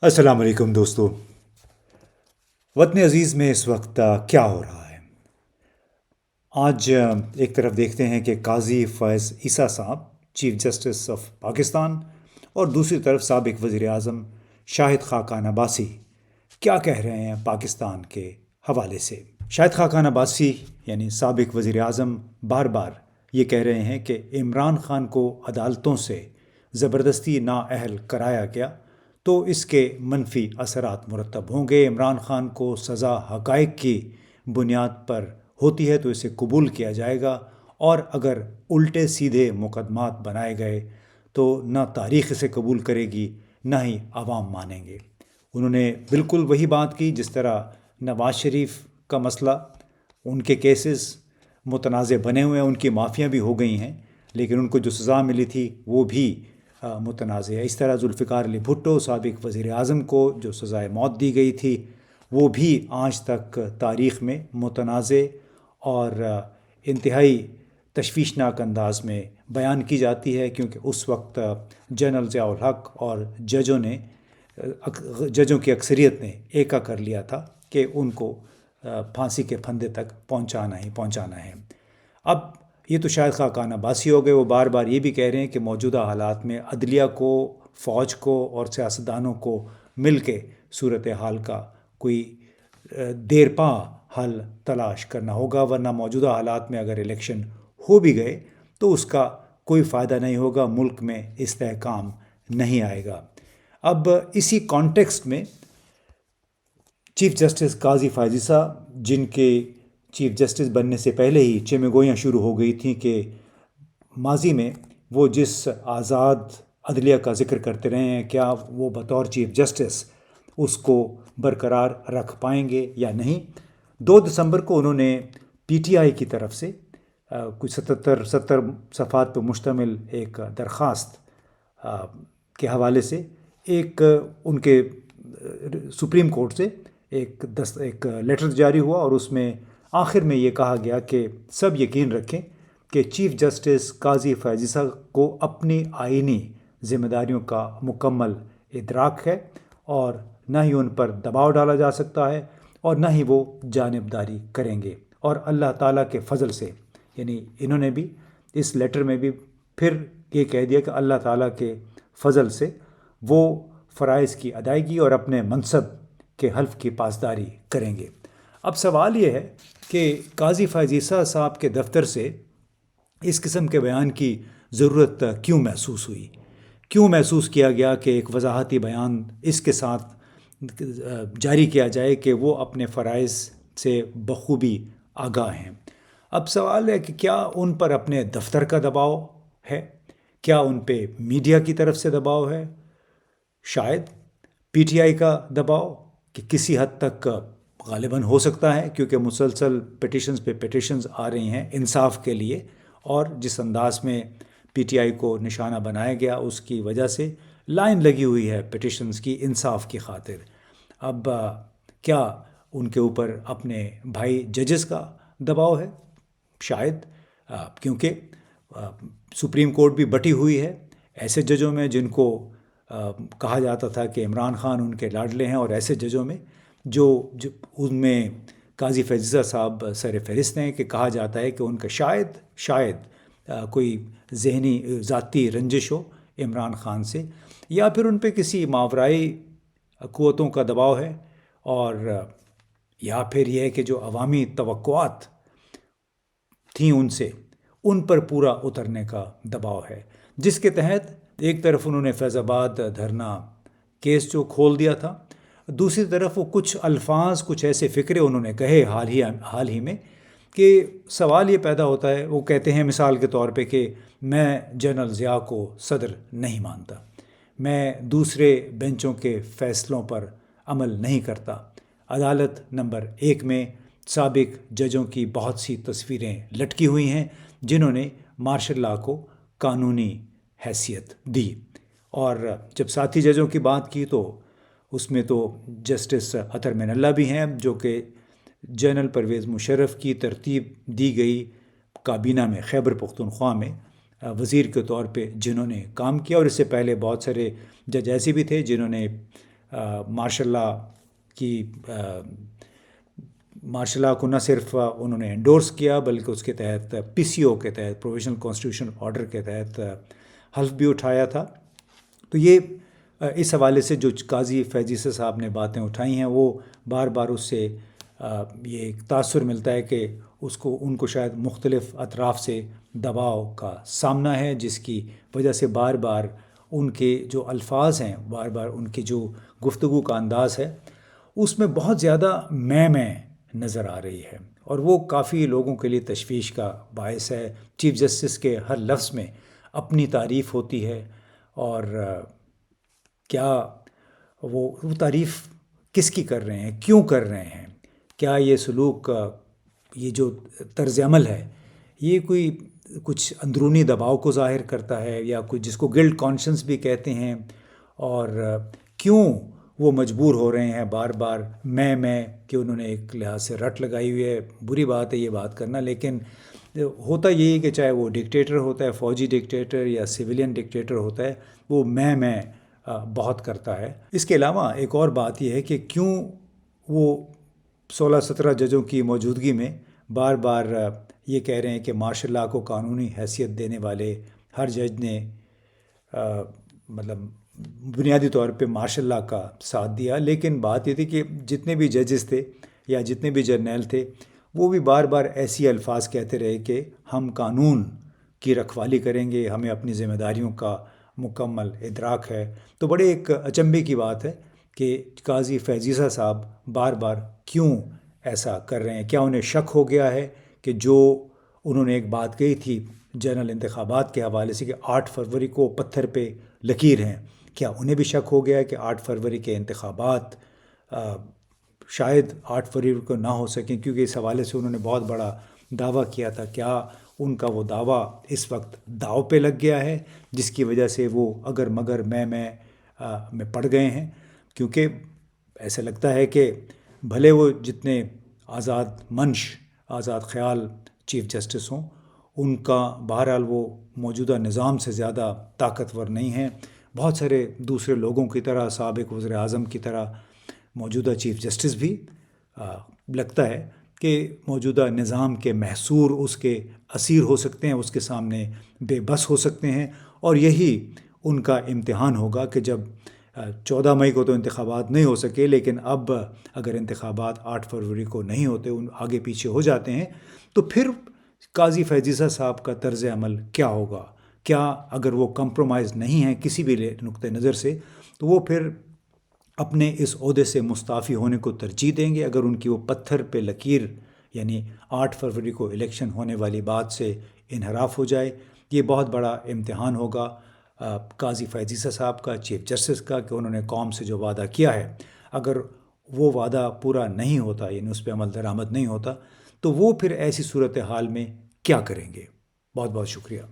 السلام علیکم دوستو۔ وطن عزیز میں اس وقت کیا ہو رہا ہے؟ آج ایک طرف دیکھتے ہیں کہ قاضی فیض عیسیٰ صاحب چیف جسٹس آف پاکستان اور دوسری طرف سابق وزیر اعظم شاہد خاقان عباسی کیا کہہ رہے ہیں پاکستان کے حوالے سے۔ شاہد خاقان عباسی یعنی سابق وزیر اعظم بار بار یہ کہہ رہے ہیں کہ عمران خان کو عدالتوں سے زبردستی نااہل کرایا گیا تو اس کے منفی اثرات مرتب ہوں گے۔ عمران خان کو سزا حقائق کی بنیاد پر ہوتی ہے تو اسے قبول کیا جائے گا، اور اگر الٹے سیدھے مقدمات بنائے گئے تو نہ تاریخ اسے قبول کرے گی نہ ہی عوام مانیں گے۔ انہوں نے بالکل وہی بات کی جس طرح نواز شریف کا مسئلہ، ان کے کیسز متنازع بنے ہوئے ہیں، ان کی معافیاں بھی ہو گئی ہیں لیکن ان کو جو سزا ملی تھی وہ بھی متنازع ہے۔ اس طرح ذوالفقار علی بھٹو سابق وزیر اعظم کو جو سزائے موت دی گئی تھی وہ بھی آج تک تاریخ میں متنازع اور انتہائی تشویشناک انداز میں بیان کی جاتی ہے، کیونکہ اس وقت جنرل ضیاء الحق اور ججوں کی اکثریت نے ایکا کر لیا تھا کہ ان کو پھانسی کے پھندے تک پہنچانا ہے۔ اب یہ تو شاہد خاقان عباسی ہو گئے، وہ بار بار یہ بھی کہہ رہے ہیں کہ موجودہ حالات میں عدلیہ کو، فوج کو اور سیاستدانوں کو مل کے صورتحال کا کوئی دیرپا حل تلاش کرنا ہوگا، ورنہ موجودہ حالات میں اگر الیکشن ہو بھی گئے تو اس کا کوئی فائدہ نہیں ہوگا، ملک میں استحکام نہیں آئے گا۔ اب اسی کانٹیکسٹ میں چیف جسٹس قاضی فیاض عیسیٰ، جن کے چیف جسٹس بننے سے پہلے ہی چمگوئیاں شروع ہو گئی تھیں کہ ماضی میں وہ جس آزاد عدلیہ کا ذکر کرتے رہے ہیں کیا وہ بطور چیف جسٹس اس کو برقرار رکھ پائیں گے یا نہیں۔ 2 دسمبر کو انہوں نے پی ٹی آئی کی طرف سے کچھ 70 صفحات پر مشتمل ایک درخواست کے حوالے سے ایک ان کے سپریم کورٹ سے ایک لیٹر جاری ہوا، اور اس میں آخر میں یہ کہا گیا کہ سب یقین رکھیں کہ چیف جسٹس قاضی فیاض عیسیٰ کو اپنی آئینی ذمہ داریوں کا مکمل ادراک ہے اور نہ ہی ان پر دباؤ ڈالا جا سکتا ہے اور نہ ہی وہ جانبداری کریں گے، اور اللہ تعالیٰ کے فضل سے، یعنی انہوں نے بھی اس لیٹر میں بھی پھر یہ کہہ دیا کہ اللہ تعالیٰ کے فضل سے وہ فرائض کی ادائیگی اور اپنے منصب کے حلف کی پاسداری کریں گے۔ اب سوال یہ ہے کہ قاضی فیاض عیسیٰ صاحب کے دفتر سے اس قسم کے بیان کی ضرورت کیوں محسوس ہوئی، کیوں محسوس کیا گیا کہ ایک وضاحتی بیان اس کے ساتھ جاری کیا جائے کہ وہ اپنے فرائض سے بخوبی آگاہ ہیں۔ اب سوال ہے کہ کیا ان پر اپنے دفتر کا دباؤ ہے، کیا ان پہ میڈیا کی طرف سے دباؤ ہے، شاید پی ٹی آئی کا دباؤ کہ کسی حد تک غالباً ہو سکتا ہے، کیونکہ مسلسل پٹیشنز پہ پٹیشنز آ رہی ہیں انصاف کے لیے، اور جس انداز میں پی ٹی آئی کو نشانہ بنایا گیا اس کی وجہ سے لائن لگی ہوئی ہے پٹیشنز کی انصاف کی خاطر۔ اب کیا ان کے اوپر اپنے بھائی ججز کا دباؤ ہے؟ شاید، کیونکہ سپریم کورٹ بھی بٹی ہوئی ہے ایسے ججوں میں جن کو کہا جاتا تھا کہ عمران خان ان کے لاڈلے ہیں، اور ایسے ججوں میں جو ان میں قاضی فیاض عیسیٰ صاحب سر فہرست ہیں کہ کہا جاتا ہے کہ ان کا شاید کوئی ذہنی ذاتی رنجش ہو عمران خان سے، یا پھر ان پہ کسی ماورائی قوتوں کا دباؤ ہے، اور یا پھر یہ ہے کہ جو عوامی توقعات تھیں ان پر پورا اترنے کا دباؤ ہے، جس کے تحت ایک طرف انہوں نے فیض آباد دھرنا کیس جو کھول دیا تھا، دوسری طرف وہ کچھ الفاظ، کچھ ایسے فقرے انہوں نے کہے حال ہی میں کہ سوال یہ پیدا ہوتا ہے، وہ کہتے ہیں مثال کے طور پہ کہ میں جنرل ضیاء کو صدر نہیں مانتا، میں دوسرے بینچوں کے فیصلوں پر عمل نہیں کرتا۔ عدالت نمبر 1 میں سابق ججوں کی بہت سی تصویریں لٹکی ہوئی ہیں جنہوں نے مارشل لاء کو قانونی حیثیت دی، اور جب ساتھی ججوں کی بات کی تو اس میں تو جسٹس اطہر من اللہ بھی ہیں، جو کہ جنرل پرویز مشرف کی ترتیب دی گئی کابینہ میں خیبر پختونخوا میں وزیر کے طور پہ جنہوں نے کام کیا، اور اس سے پہلے بہت سارے جج ایسے بھی تھے جنہوں نے مارشل لا کی مارشل لا کو نہ صرف انہوں نے انڈورس کیا بلکہ اس کے تحت PCO کے تحت پروویژنل کانسٹیٹیوشنل آرڈر کے تحت حلف بھی اٹھایا تھا. تو یہ اس حوالے سے جو قاضی فیض عیسی صاحب نے باتیں اٹھائی ہیں وہ بار بار اس سے یہ ایک تاثر ملتا ہے کہ ان کو شاید مختلف اطراف سے دباؤ کا سامنا ہے، جس کی وجہ سے بار بار ان کے جو الفاظ ہیں، بار بار ان کی جو گفتگو کا انداز ہے اس میں بہت زیادہ میں نظر آ رہی ہے، اور وہ کافی لوگوں کے لیے تشویش کا باعث ہے. چیف جسٹس کے ہر لفظ میں اپنی تعریف ہوتی ہے، اور کیا وہ تعریف کس کی کر رہے ہیں، کیوں کر رہے ہیں؟ کیا یہ سلوک، یہ جو طرز عمل ہے، یہ کوئی کچھ اندرونی دباؤ کو ظاہر کرتا ہے، یا کوئی جس کو گلٹ کانشنس بھی کہتے ہیں؟ اور کیوں وہ مجبور ہو رہے ہیں بار بار میں کہ انہوں نے ایک لحاظ سے رٹ لگائی ہوئی ہے. بری بات ہے یہ بات کرنا، لیکن ہوتا یہی کہ چاہے وہ ڈکٹیٹر ہوتا ہے، فوجی ڈکٹیٹر یا سویلین ڈکٹیٹر ہوتا ہے، وہ میں بہت کرتا ہے. اس کے علاوہ ایک اور بات یہ ہے کہ کیوں وہ 16-17 ججوں کی موجودگی میں بار بار یہ کہہ رہے ہیں کہ مارشل لا کو قانونی حیثیت دینے والے ہر جج نے مطلب بنیادی طور پہ مارشل لا کا ساتھ دیا. لیکن بات یہ تھی کہ جتنے بھی ججز تھے یا جتنے بھی جرنیل تھے وہ بھی بار بار ایسی الفاظ کہتے رہے کہ ہم قانون کی رکھوالی کریں گے، ہمیں اپنی ذمہ داریوں کا مکمل ادراک ہے. تو بڑے ایک اچنبھے کی بات ہے کہ قاضی فیض عیسی صاحب بار بار کیوں ایسا کر رہے ہیں. کیا انہیں شک ہو گیا ہے کہ جو انہوں نے ایک بات کہی تھی جنرل انتخابات کے حوالے سے کہ 8 فروری کو پتھر پہ لکیر ہیں، کیا انہیں بھی شک ہو گیا ہے کہ 8 فروری کے انتخابات شاید 8 فروری کو نہ ہو سکیں؟ کیونکہ اس حوالے سے انہوں نے بہت بڑا دعویٰ کیا تھا. کیا ان کا وہ دعویٰ اس وقت داؤ پہ لگ گیا ہے، جس کی وجہ سے وہ اگر مگر میں پڑ گئے ہیں؟ کیونکہ ایسا لگتا ہے کہ بھلے وہ جتنے آزاد منش، آزاد خیال چیف جسٹس ہوں، ان کا بہرحال وہ موجودہ نظام سے زیادہ طاقتور نہیں ہیں. بہت سارے دوسرے لوگوں کی طرح، سابق وزیر اعظم کی طرح موجودہ چیف جسٹس بھی لگتا ہے کہ موجودہ نظام کے محصور، اس کے اسیر ہو سکتے ہیں، اس کے سامنے بے بس ہو سکتے ہیں. اور یہی ان کا امتحان ہوگا کہ جب 14 مئی کو تو انتخابات نہیں ہو سکے، لیکن اب اگر انتخابات 8 فروری کو نہیں ہوتے، ان آگے پیچھے ہو جاتے ہیں، تو پھر قاضی فیض عیسی صاحب کا طرز عمل کیا ہوگا؟ کیا اگر وہ کمپرومائز نہیں ہیں کسی بھی نقطہ نظر سے، تو وہ پھر اپنے اس عہدے سے مستعفی ہونے کو ترجیح دیں گے اگر ان کی وہ پتھر پہ لکیر یعنی 8 فروری کو الیکشن ہونے والی بات سے انحراف ہو جائے؟ یہ بہت بڑا امتحان ہوگا قاضی فیض عیسی صاحب کا، چیف جسٹس کا، کہ انہوں نے قوم سے جو وعدہ کیا ہے اگر وہ وعدہ پورا نہیں ہوتا، یعنی اس پہ عمل درآمد نہیں ہوتا، تو وہ پھر ایسی صورتحال میں کیا کریں گے. بہت بہت شکریہ.